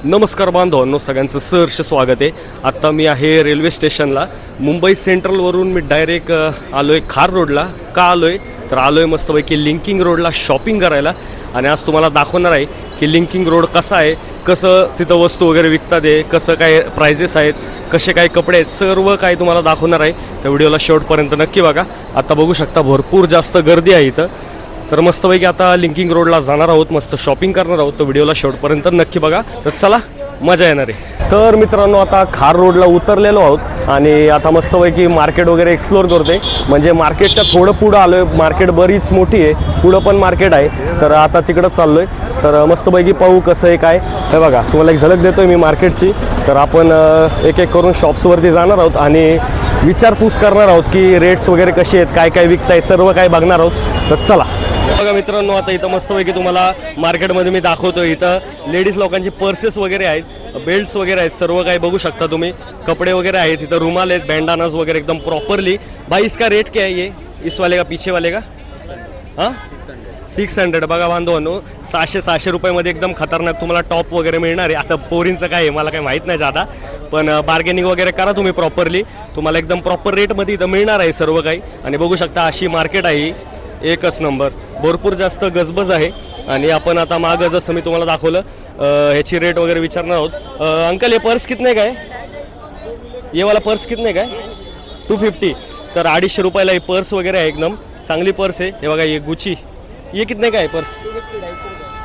नमस्कार बांधवांनो, सगळ्यांचं सहर्ष स्वागत आहे। आत्ता मी आहे रेल्वे स्टेशनला। मुंबई सेंट्रलवरून मी डायरेक्ट आलो आहे खार रोडला। का आलो आहे तर आलो आहे मस्तपैकी लिंकिंग रोडला शॉपिंग करायला। आणि आज तुम्हाला दाखवणार आहे की लिंकिंग रोड कसा आहे, कसं तिथं वस्तू वगैरे विकतात आहे, कसं काय प्राइजेस आहेत, कसे काय कपडे आहेत, सर्व काही तुम्हाला दाखवणार आहे। त्या व्हिडिओला शेवटपर्यंत नक्की बघा। आता बघू शकता भरपूर जास्त गर्दी आहे इथं। तर मस्तपैकी आता लिंकिंग रोडला जाणार आहोत, मस्त शॉपिंग करणार आहोत। तर व्हिडिओला शेवटपर्यंत नक्की बघा। तर चला, मजा येणार आहे। तर मित्रांनो, आता खार रोडला उतरलेलो आहोत आणि आता मस्तपैकी मार्केट वगैरे एक्सप्लोर करते। म्हणजे मार्केटच्या थोडं पुढं आलो आहे। मार्केट बरीच मोठी आहे, पुढं पण मार्केट आहे। तर आता तिकडंच चाललो आहे। तर मस्तपैकी पाहू कसं आहे काय हे बघा। तुम्हाला एक झलक देतो आहे मी मार्केटची। तर आपण एक एक करून शॉप्सवरती जाणार आहोत आणि विचारपूस करणार आहोत की रेट्स वगैरे कसे आहेत, काय काय विकताय, सर्व काय बघणार आहोत। तर चला बघा मित्रांनो, आता इथं मस्तपैकी तुम्हाला मार्केटमध्ये मी दाखवतो। इथं लेडीज लोकांची पर्सेस वगैरे आहेत, बेल्ट्स वगैरे आहेत, सर्व काही बघू शकता तुम्ही। कपडे वगैरे आहेत, इथं रुमाल आहेत, बँडानाज वगैरे एकदम प्रॉपरली। भाई इसका रेट क्या है? ये इस वाले का, पीछे वाले का? हां 600। बघा बांधवांनो, 600 रुपयामध्ये एकदम खतरनाक तुम्हाला टॉप वगैरे मिळणार आहे। आता पोरींचं काय आहे मला काही माहीत नाही जादा, पण बार्गेनिंग वगैरे करा तुम्ही प्रॉपरली, तुम्हाला एकदम प्रॉपर रेटमध्ये इथं मिळणार आहे सर्व काही। आणि बघू शकता अशी मार्केट आहे, एकच नंबर, भरपूर जास्त गजबज आहे। आणि आपण आता मागं जसं मी तुम्हाला दाखवलं ह्याची रेट वगैरे विचारणार आहोत। अंकल, ये पर्स कितने का है? ये वाला पर्स कितने का है? 250। तर 250 रुपयाला हे पर्स वगैरे आहे, एकदम चांगली पर्स आहे। हे बघा, ये गुची, ये कितने का आहे पर्स?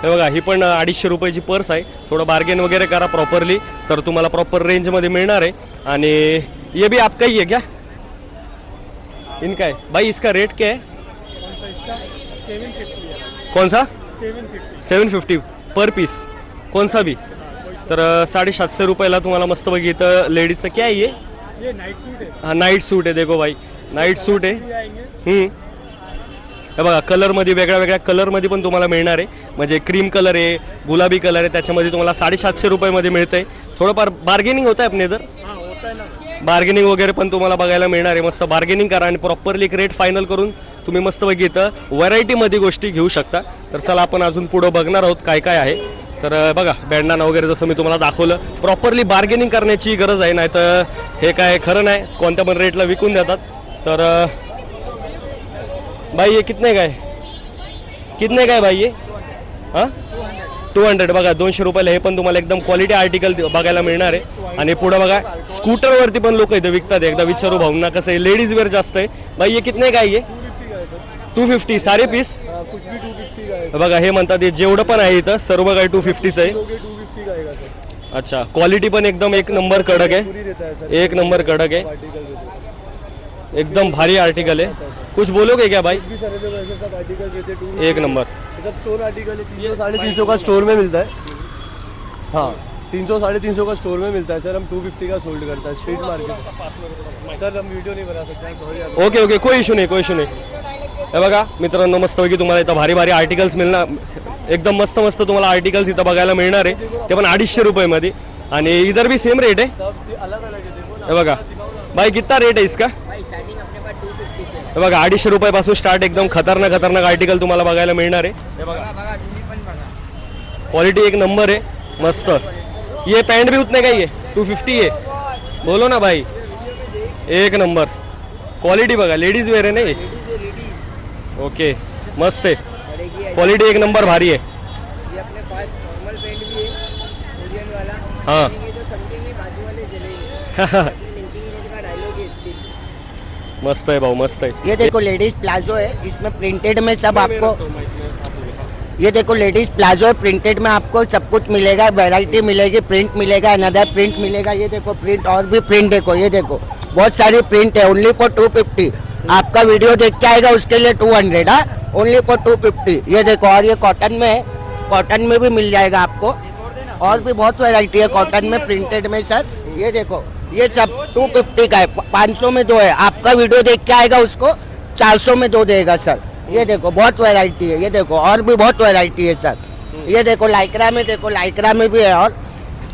हे बघा, ही पण 250 रुपयाची पर्स आहे। थोडं बार्गेन वगैरे करा प्रॉपरली, तर तुम्हाला प्रॉपर रेंजमध्ये मिळणार आहे। आणि ये भी आपका ही है क्या? इनका है भाई, इसका रेट क्या है? कौन सा? 750 पर पीस, कौन सा भी? तर 750 रुपयाला तुम्हाला मस्तपैकी इथं लेडीजचं क्या आहे? ये नाईट सूट आहे। हां, नाईट सूट आहे, देखो भाई, नाईट सूट आहे। हे बघा, कलरमध्ये वेगळ्या वेगळ्या कलरमध्ये पण तुम्हाला मिळणार आहे। म्हणजे क्रीम कलर आहे, गुलाबी कलर आहे, त्याच्यामध्ये तुम्हाला 750 रुपयामध्ये मिळतं आहे। थोडंफार बार्गेनिंग होतं आहे आपल्या इधर, बार्गेनिंग वगैरे पण तुम्हाला बघायला मिळणार आहे। मस्त बार्गेनिंग करा आणि प्रॉपरली एक रेट फायनल करून तुम्ही मस्तपैकी इथं व्हरायटीमध्ये गोष्टी घेऊ शकता। तर चला, आपण अजून पुढं बघणार आहोत काय काय आहे। तर बघा, बँडाना वगैरे जसं मी तुम्हाला दाखवलं, प्रॉपरली बार्गेनिंग करण्याची गरज आहे, नाही तर हे काय खरं नाही, कोणत्या पण रेटला विकून देतात। तर भाई ये कितने का है? कितने का है भाई ये? हां 200। बघा, 200 रुपयाला हे पण तुम्हाला एकदम क्वालिटी आर्टिकल बघायला मिळणार आहे। आणि पुढं बघा, स्कूटरवरती पण लोक इथं विकतात। एकदा विचारू भाऊंना कसं आहे, लेडीज वेअर जास्त आहे। भाई ये कितने का है? ये 250 सारे पीस। बघा, हे म्हणतात हे जेवढं पण आहे इथं सर्व काही 250च आहे। अच्छा, क्वालिटी पण एकदम एक नंबर कडक आहे, एक नंबर कडक आहे, एकदम भारी आर्टिकल है। कुछ बोलोगे क्या भाई? एक नंबर स्टोर आर्टिकल है, 300-350 का स्टोर में मिलता है। हाँ, 300-350 का स्टोर में मिलता है सर। हम 250 का सोल्ड करता है स्ट्रीट मार्केट। सर हम वीडियो नहीं बना सकते, सॉरी। ओके ओके, कोई इशू नहीं, कोई इशू नहीं। हे बघा मित्रांनो, मस्तपैकी तुम्हाला इथं भारी भारी आर्टिकल्स मिळणार, एकदम मस्त मस्त तुम्हाला आर्टिकल्स इथं बघायला मिळणार आहे, ते पण 250 रुपयामध्ये। आणि इधर भी सेम रेट है, अलग अलग है। हे बघा भाई, कितना रेट है इसका? हे बघा, 250 रुपयापासून स्टार्ट एकदम खतरनाक खतरनाक आर्टिकल तुम्हाला बघायला मिळणार आहे। हे बघा, क्वालिटी एक नंबर आहे, मस्त। ये पैंट भी उतने का ही है, 250 है, बोलो ना भाई, एक नंबर क्वालिटी बघा। लेडीज वेअर आहे ना ये? ओके, मस्त आहे, क्वालिटी एक नंबर भारी आहे। हाँ मस्त है भाऊ, मस्त है। ये देखो लेडीज प्लाजो है, इसमें प्रिंटेड में सब आपको, ये देखो लेडीज प्लाजो है, प्रिंटेड में आपको सब कुछ मिलेगा, वैरायटी मिलेगी, प्रिंट मिलेगा, अनदर प्रिंट मिलेगा। ये देखो प्रिंट, और भी प्रिंट देखो, ये देखो बहुत सारी प्रिंट है। Only for 250। आपका वीडियो देख के आएगा उसके लिए 200। हाँ, ओनली फॉर 250। ये देखो, और ये कॉटन में है, कॉटन में भी मिल जाएगा आपको, और भी बहुत वैरायटी है कॉटन में, प्रिंटेड में सर। ये देखो, ये सब 250 का है, 500 में 2 है। आपका वीडियो देख के आएगा उसको 400 में 2 देगा सर। ये देखो बहुत वैरायटी है, ये देखो और भी बहुत वैरायटी है सर। ये देखो लाइक्रा में, देखो लाइक्रा में भी है। और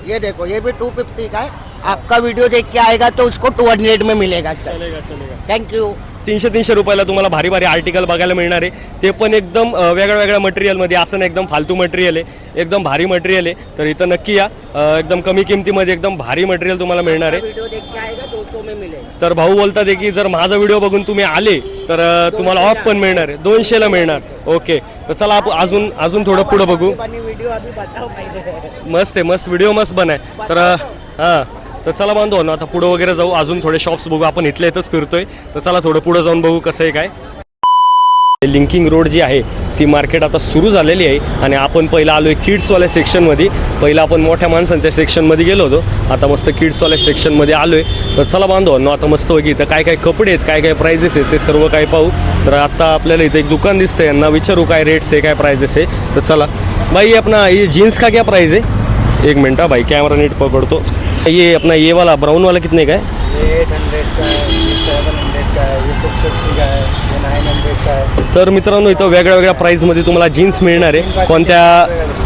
ये देखो, ये भी 250 का है। आपका वीडियो देख के आएगा तो उसको 200 में मिलेगा सर। चलेगा चलेगा। Thank you. 200-300 रुपयाला तुम्हाला भारी भारी आर्टिकल बघायला मिळणार आहे. ते पण एकदम वेगळ्या वेगळ्या मटेरियलमध्ये, असं नाही एकदम फालतू मटेरियल आहे, एकदम भारी मटेरियल आहे. तर इथं नक्की या, एकदम कमी किमतीमध्ये एकदम भारी मटेरियल तुम्हाला मिळणार आहे. वीडियो देख के आएगा 200 में मिलेगा. तर भाऊ बोलतात आहे की जर माझा व्हिडिओ बघून तुम्ही आले तर तुम्हाला ऑफ पण मिळणार आहे, 200ला मिळणार. ओके, तर चला आपण अजून थोडं पुढं बघू. वीडियो अभी बताओ पहले. मस्त आहे, मस्त व्हिडिओ मस्त बनाय. तर हां, तर चला बांधव ना, आता पुढं वगैरे जाऊ, अजून थोडे शॉप्स बघू. आपण इथल्या इथंच फिरतोय, तर चला थोडं पुढं जाऊन बघू कसं आहे काय. लिंकिंग रोड जी आहे ती मार्केट आता सुरू झालेली आहे आणि आपण पहिलं आलो आहे किड्सवाल्या सेक्शनमध्ये. पहिलं आपण मोठ्या माणसांच्या सेक्शनमध्ये गेलो होतो, आता मस्त किड्सवाल्या सेक्शनमध्ये आलो आहे. तर चला बांधव आता मस्त होगी इथं काय काय कपडे आहेत, काय काय प्राइजेस आहेत ते सर्व काय पाहू. तर आता आपल्याला इथं एक दुकान दिसतं, यांना विचारू काय रेट्स आहे, काय प्राइजेस आहे. तर चला भाई, अपना ये जीन्स का क्या प्राइस है? एक मिनट भाई, कैमरा नीट पकड़तो. ये अपना ये वाला ब्राउन वाला कितने का है? 800 का है, 700 का है, 650 का है, 900 का है. तर मित्रांनो इथं वेगळ्या वेगळ्या प्राईजमध्ये तुम्हाला जीन्स मिळणार आहे. कोणत्या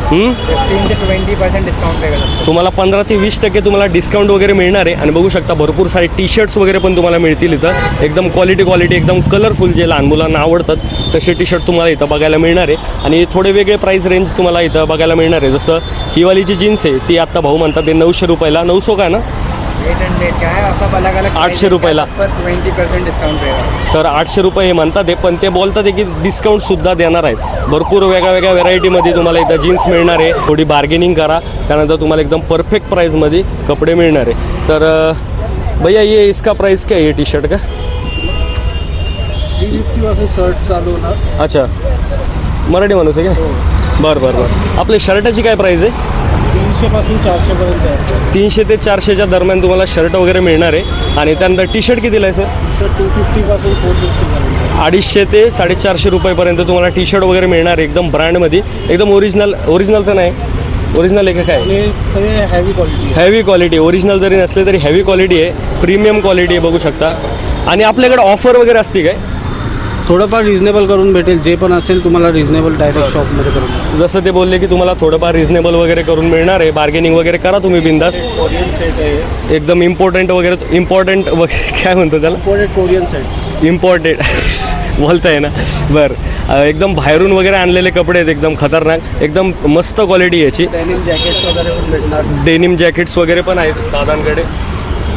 15 से 20% डिस्काउंट रहेगा. तुम्हाला 15 ते 20% तुम्हाला डिस्काउंट वगैरे मिळणार आहे. आणि बघू शकता भरपूर सारे टी शर्ट्स वगैरे पण तुम्हाला मिळतील इथं. एकदम क्वालिटी एकदम कलरफुल, जे लहान मुलांना आवडतात तसे टी शर्ट तुम्हाला इथं बघायला मिळणार आहे. आणि थोडे वेगळे प्राईस रेंज तुम्हाला इथं बघायला मिळणार आहे. जसं ही वाली जी जीन्स आहे ती आत्ता भाऊ म्हणतात ते 900 रुपयाला, 900 का ना, 800 का है, सब अलग अलग 800 रुपयाला. पर 20% डिस्काउंट रहेगा. तर 800 रुपये हे म्हणतात आहे, पण ते बोलतात आहे की डिस्काउंटसुद्धा देणार आहेत. भरपूर वेगळ्या वेगळ्या व्हेरायटीमध्ये तुम्हाला इथं जीन्स मिळणार आहे. थोडी बार्गेनिंग करा, त्यानंतर तुम्हाला एकदम परफेक्ट प्राईसमध्ये कपडे मिळणार आहे. तर भैया ये इसका प्राइस क्या है, ये टी शर्ट का? 350 वाले शर्ट चालू ना. अच्छा, मराठी माणूस आहे का? बरं. आपल्या शर्टाची काय प्राईस आहे? 300 पासून 400 पर्यंत आहे. 300 ते 400च्या दरम्यान तुम्हाला शर्ट वगैरे मिळणार आहे. आणि त्यानंतर टी शर्ट कितीला आहे सर? शर्ट 250 पासून 450 पर्यंत. 250 ते 450 रुपयेपर्यंत तुम्हाला टी शर्ट वगैरे मिळणार आहे, एकदम ब्रँडमध्ये, एकदम ओरिजिनल तर नाही, ओरिजिनल आहे का काय? हे सगळे heavy quality. Heavy quality, original जरी नसले तरी हेवी क्वालिटी आहे, प्रीमियम क्वालिटी आहे, बघू शकता. आणि आपल्याकडे ऑफर वगैरे असते काय? थोडंफार रिजनेबल करून भेटेल, जे पण असेल तुम्हाला रिजनेबल डायरेक्ट शॉपमध्ये करून. जसं ते बोलले की तुम्हाला थोडंफार रिजनेबल वगैरे करून मिळणार आहे. बार्गेनिंग वगैरे करा तुम्ही बिंदास. कोरियन सेट आहे, एकदम इम्पॉर्टंट काय म्हणतो त्याला, इम्पोर्टेड कोरियन सेट. इम्पॉर्टेड बोलताय ना. बरं, एकदम बाहेरून वगैरे आणलेले कपडे आहेत, एकदम खतरनाक, एकदम मस्त क्वालिटी याची. डेनिम जॅकेट्स वगैरे पण भेटणार. डेनिम जॅकेट्स वगैरे पण आहेत दादांकडे.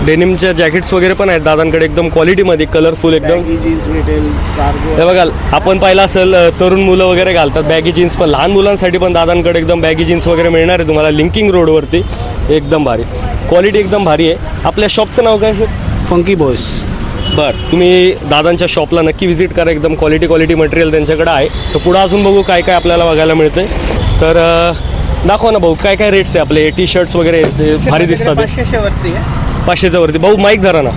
डेनिमच्या जॅकेट्स वगैरे पण आहेत दादांकडे, एकदम क्वालिटीमध्ये, कलरफुल एकदम. बॅगी जीन्स भेटेल, कार्गो. हे बघा, आपण पाहिलं असेल तरुण मुलं वगैरे घालतात बॅगी जीन्स, पण लहान मुलांसाठी पण दादांकडे एकदम बॅगी जीन्स वगैरे मिळणार आहे तुम्हाला लिंकिंग रोडवरती. एकदम भारी क्वालिटी, एकदम भारी आहे. आपल्या शॉपचं नाव काय सर? Funky boys. बरं, तुम्ही दादांच्या शॉपला नक्की व्हिजिट करा, एकदम क्वालिटी मटेरियल त्यांच्याकडे आहे. तर पुढं अजून बघू काय काय आपल्याला बघायला मिळतं. तर दाखवा ना भाऊ, काय काय रेट्स आहे आपले टी शर्ट्स वगैरे, ते भारी दिसतात. 500 वरती आहे. 500च्या वरती. भाऊ माईक धरा ना.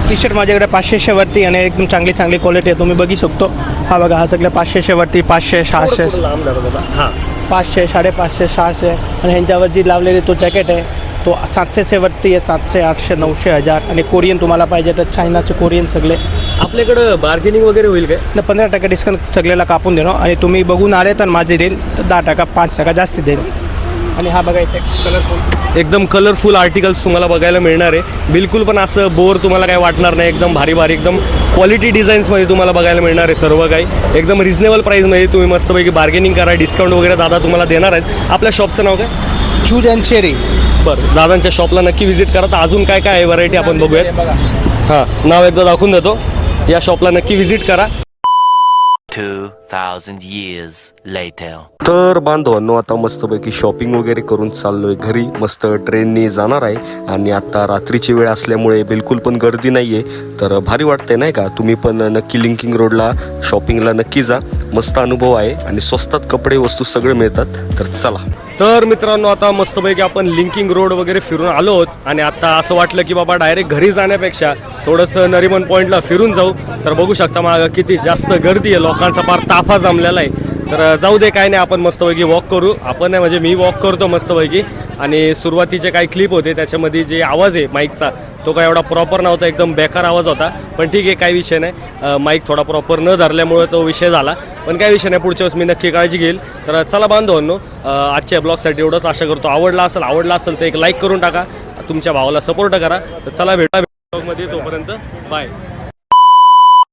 टी शर्ट माझ्याकडे 500 वरती आणि एकदम चांगली क्वालिटी आहे, तुम्ही बघू शकतो. हा बघा, हा सगळं 500 वरती, 500, 600, लांब धरा दादा. हां, 500, 550, 600. आणि ह्यांच्यावर जी लावलेली तो जॅकेट आहे तो 700 वरती आहे, 700, 800, 900, 1000. आणि कोरियन तुम्हाला पाहिजे तर चायनाचे कोरियन सगळे. आपल्याकडं बार्गेनिंग वगैरे होईल काय? 15% डिस्काउंट सगळ्याला कापून देणं. आणि तुम्ही बघून आले तर माझी देईल तर 10%, 5% जास्ती देईल. आणि हा बघा इथे कलरफुल, एकदम कलरफुल आर्टिकल्स तुम्हाला बघायला मिळणार आहे. बिलकुल पण असं बोर तुम्हाला काय वाटणार नाही. एकदम भारी एकदम क्वालिटी डिझाईन्समध्ये तुम्हाला बघायला मिळणार आहे सर्व काही. एकदम रिजनेबल प्राईसमध्ये तुम्ही मस्तपैकी बार्गेनिंग करा, डिस्काउंट वगैरे दादा तुम्हाला देणार आहेत. आपल्या शॉपचं नाव काय? Choose and cherry. बरं, दादांच्या शॉपला नक्की व्हिजिट करा. तर अजून काय काय आहे व्हरायटी आपण बघूयात. हां, नाव एकदा दाखवून देतो. या शॉपला नक्की व्हिजिट करा. 2000 years later. तर बांधवांनो, आता मस्तपैकी शॉपिंग वगैरे करून चाललोय घरी. मस्त ट्रेननी जाणार आहे आणि आता रात्रीची वेळ असल्यामुळे बिलकुल पण गर्दी नाही आहे. तर भारी वाटते नाही का? तुम्ही पण नक्की लिंकिंग रोडला शॉपिंगला नक्की जा. मस्त अनुभव आहे आणि स्वस्तात कपडे वस्तू सगळे मिळतात. तर चला. तर मित्रांनो, आता मस्तपैकी आपण लिंकिंग रोड वगैरे फिरून आलो आहोत आणि आता असं वाटलं की बाबा डायरेक्ट घरी जाण्यापेक्षा थोडंसं नरिमन पॉईंटला फिरून जाऊ. तर बघू शकता मागं किती जास्त गर्दी आहे, लोकांचा फार ताफा जमलेला आहे. तर जाऊ दे, काय नाही, आपण मस्तपैकी वॉक करू. आपण नाही म्हणजे मी वॉक करतो मस्तपैकी. आणि सुरुवातीचे काही क्लिप होते त्याच्यामध्ये जे आवाज आहे माईकचा तो काय एवढा प्रॉपर नव्हता, एकदम बेकार आवाज होता. पण ठीक आहे, काही विषय नाही. माईक थोडा प्रॉपर न धरल्यामुळे तो विषय झाला. पण काही विषय नाही, पुढच्या वेळेस मी नक्की काळजी घेईल. तर चला बांधवांनो, आजच्या ब्लॉगसाठी एवढंच. आशा करतो आवडला असेल तर एक लाईक करून टाका, तुमच्या भावाला सपोर्ट करा. तर चला भेटा ब्लॉगमध्ये, तोपर्यंत बाय.